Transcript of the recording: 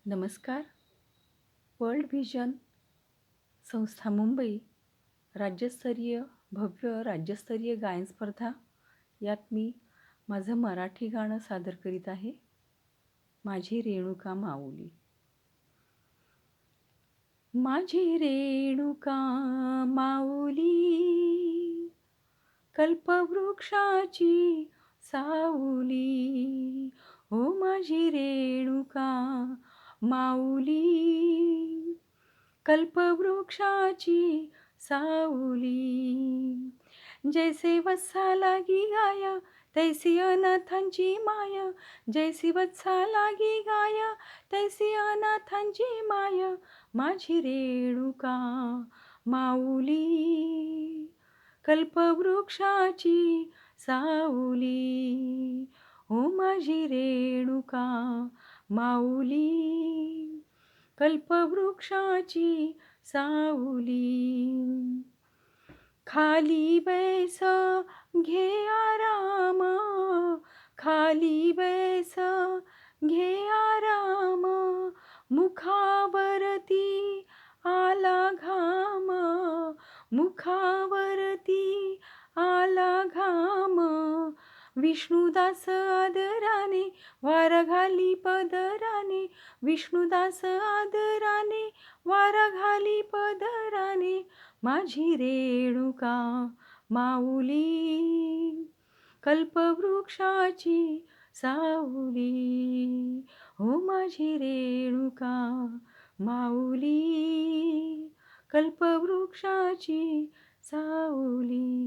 नमस्कार. World vision संस्था मुंबई भव्य राज्यस्तरीय गायन स्पर्धा यात मी माझं मराठी गाणं सादर करीत आहे. माझी रेणुका माऊली. माझी रेणुका माऊली कल्पवृक्षाची सावली, हो माझी रेणुका माऊली कल्पवृक्षाची सावली. जैसे वत्सा लागी गाया तैसी अनाथांची माया, जैसी वत्सा लागी गाया तैसी अनाथांची माया, माझी रेणुका माऊली कल्पवृक्षाची सावली, हो माझी रेणुका माऊली कल्पवृक्षाची सावली. खाली बैस घे आराम, खाली बैस घे आराम, मुखावरती आला घाम, मुखावरती आला घाम, विष्णुदास आदराने वार घाली पदराने, विष्णुदास आदराने वार घाली पदराने, माझी रेणुका माऊली कल्पवृक्षाची सावली, हो माझी रेणुका माऊली कल्पवृक्षाची सावली.